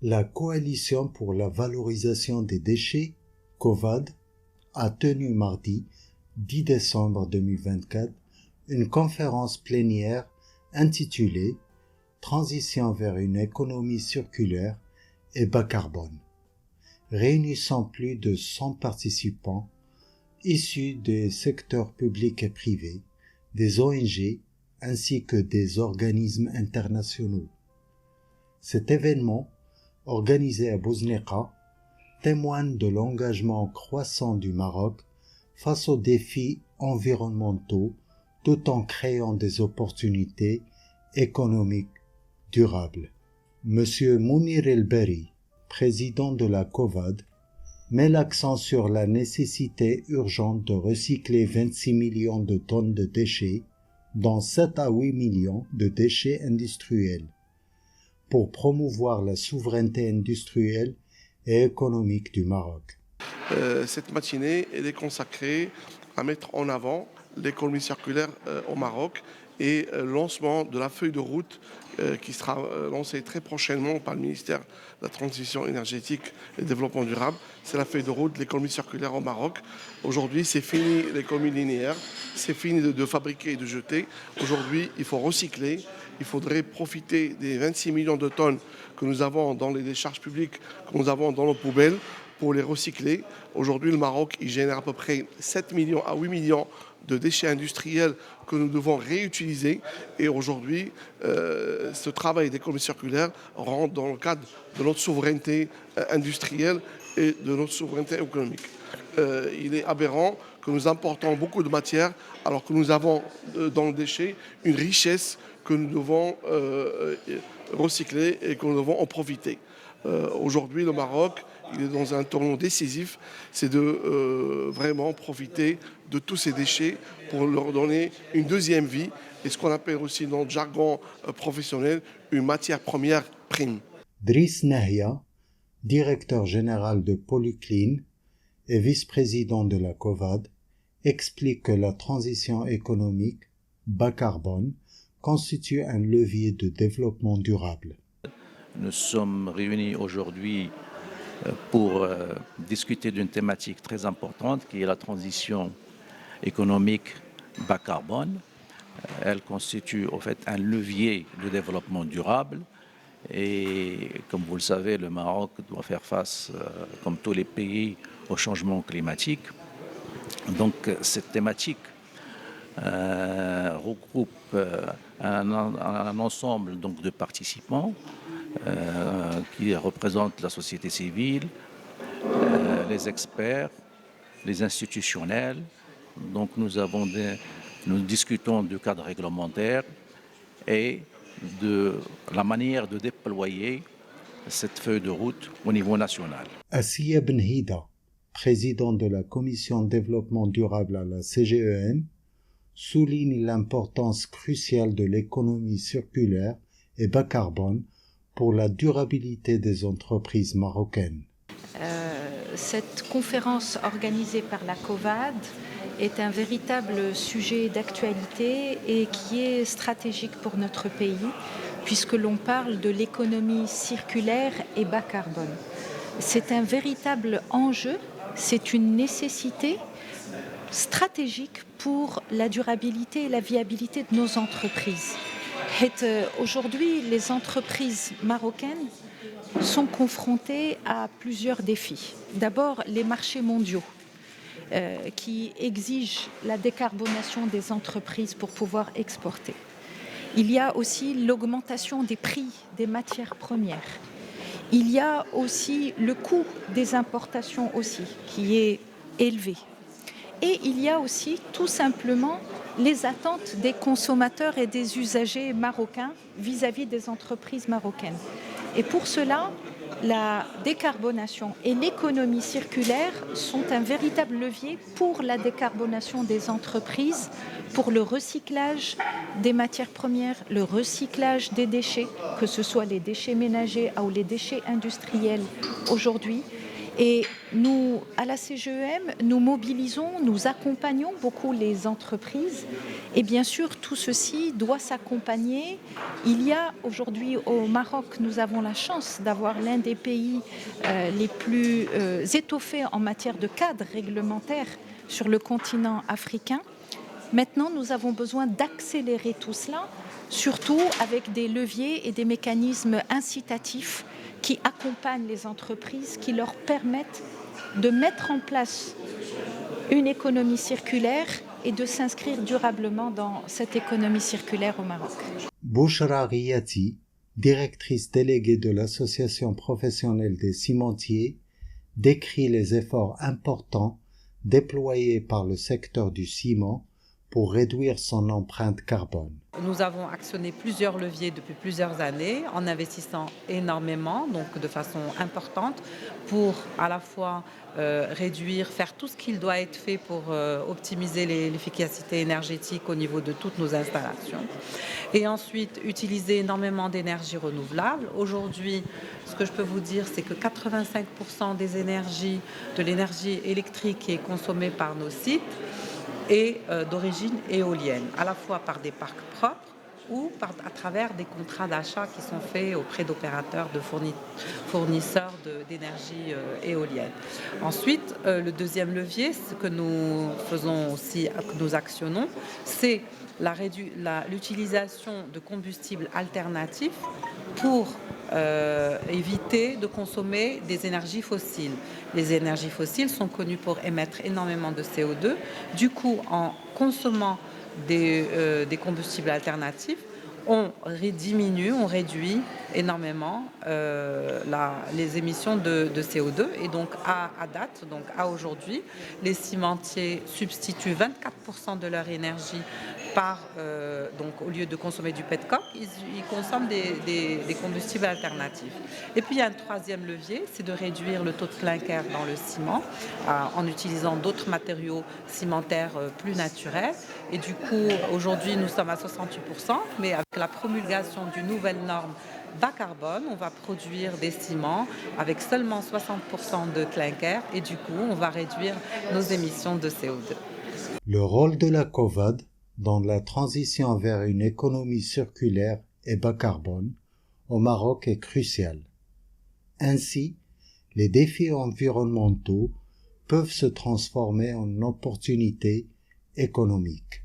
La Coalition pour la valorisation des déchets, COVAD, a tenu mardi 10 décembre 2024 une conférence plénière intitulée Transition vers une économie circulaire et bas carbone, réunissant plus de 100 participants issus des secteurs publics et privés, des ONG ainsi que des organismes internationaux. Cet événement, organisé à Bouzneqa, témoigne de l'engagement croissant du Maroc face aux défis environnementaux tout en créant des opportunités économiques durables. Monsieur Mounir El-Beri, président de la COVAD, met l'accent sur la nécessité urgente de recycler 26 millions de tonnes de déchets, dont 7 à 8 millions de déchets industriels, pour promouvoir la souveraineté industrielle et économique du Maroc. Cette matinée elle est consacrée à mettre en avant l'économie circulaire au Maroc et le lancement de la feuille de route qui sera lancée très prochainement par le ministère de la Transition énergétique et du développement durable. C'est la feuille de route de l'économie circulaire au Maroc. Aujourd'hui, c'est fini l'économie linéaire, c'est fini de fabriquer et de jeter. Aujourd'hui, il faut recycler. Il faudrait profiter des 26 millions de tonnes que nous avons dans les décharges publiques, que nous avons dans nos poubelles, pour les recycler. Aujourd'hui, le Maroc, il génère à peu près 7 millions à 8 millions de déchets industriels que nous devons réutiliser. Et aujourd'hui, ce travail d'économie circulaire rentre dans le cadre de notre souveraineté industrielle et de notre souveraineté économique. Il est aberrant que nous importons beaucoup de matières alors que nous avons dans le déchet une richesse que nous devons recycler et que nous devons en profiter. Aujourd'hui, le Maroc, il est dans un tournant décisif, c'est de vraiment profiter de tous ces déchets pour leur donner une deuxième vie et ce qu'on appelle aussi dans le jargon professionnel une matière première prime. Driss Nahia, directeur général de Polyclean et vice-président de la COVAD, explique que la transition économique bas carbone constitue un levier de développement durable. Nous sommes réunis aujourd'hui pour discuter d'une thématique très importante qui est la transition économique bas carbone. Elle constitue en fait un levier de développement durable et comme vous le savez, le Maroc doit faire face, comme tous les pays, au changement climatique. Donc cette thématique regroupe un ensemble donc, de participants qui représentent la société civile, les experts, les institutionnels. Donc nous discutons du cadre réglementaire et de la manière de déployer cette feuille de route au niveau national. Assia Benhida, président de la Commission développement durable à la CGEM, souligne l'importance cruciale de l'économie circulaire et bas carbone pour la durabilité des entreprises marocaines. Cette conférence organisée par la COVAD est un véritable sujet d'actualité et qui est stratégique pour notre pays, puisque l'on parle de l'économie circulaire et bas carbone. C'est un véritable enjeu, c'est une nécessité stratégique pour la durabilité et la viabilité de nos entreprises. Aujourd'hui, les entreprises marocaines sont confrontées à plusieurs défis. D'abord, les marchés mondiaux qui exigent la décarbonation des entreprises pour pouvoir exporter. Il y a aussi l'augmentation des prix des matières premières. Il y a aussi le coût des importations aussi, qui est élevé. Et il y a aussi tout simplement les attentes des consommateurs et des usagers marocains vis-à-vis des entreprises marocaines. Et pour cela, la décarbonation et l'économie circulaire sont un véritable levier pour la décarbonation des entreprises, pour le recyclage des matières premières, le recyclage des déchets, que ce soit les déchets ménagers ou les déchets industriels aujourd'hui. Et nous, à la CGEM, nous mobilisons, nous accompagnons beaucoup les entreprises. Et bien sûr, tout ceci doit s'accompagner. Il y a aujourd'hui au Maroc, nous avons la chance d'avoir l'un des pays les plus étoffés en matière de cadre réglementaire sur le continent africain. Maintenant, nous avons besoin d'accélérer tout cela, surtout avec des leviers et des mécanismes incitatifs qui accompagnent les entreprises, qui leur permettent de mettre en place une économie circulaire et de s'inscrire durablement dans cette économie circulaire au Maroc. Bouchra Riyati, directrice déléguée de l'Association professionnelle des cimentiers, décrit les efforts importants déployés par le secteur du ciment pour réduire son empreinte carbone. Nous avons actionné plusieurs leviers depuis plusieurs années en investissant énormément, donc de façon importante, pour à la fois réduire, faire tout ce qu'il doit être fait pour optimiser l'efficacité énergétique au niveau de toutes nos installations. Et ensuite, utiliser énormément d'énergie renouvelable. Aujourd'hui, ce que je peux vous dire, c'est que 85% de l'énergie électrique qui est consommée par nos sites est d'origine éolienne, à la fois par des parcs propres ou à travers des contrats d'achat qui sont faits auprès d'opérateurs, de fournisseurs d'énergie éolienne. Ensuite, le deuxième levier, ce que nous faisons aussi, que nous actionnons, c'est l'utilisation de combustibles alternatifs pour éviter de consommer des énergies fossiles. Les énergies fossiles sont connues pour émettre énormément de CO2. Du coup, en consommant des combustibles alternatifs, on réduit énormément les émissions de CO2. Et donc à date, donc à aujourd'hui, les cimentiers substituent 24% de leur énergie donc au lieu de consommer du petcoke, ils consomment des combustibles alternatifs. Et puis il y a un troisième levier, c'est de réduire le taux de clinker dans le ciment en utilisant d'autres matériaux cimentaires plus naturels. Et du coup, aujourd'hui, nous sommes à 68%, mais avec la promulgation d'une nouvelle norme bas carbone, on va produire des ciments avec seulement 60% de clinker et du coup, on va réduire nos émissions de CO2. Le rôle de la COVAD dans la transition vers une économie circulaire et bas carbone au Maroc est crucial. Ainsi, les défis environnementaux peuvent se transformer en opportunités économiques.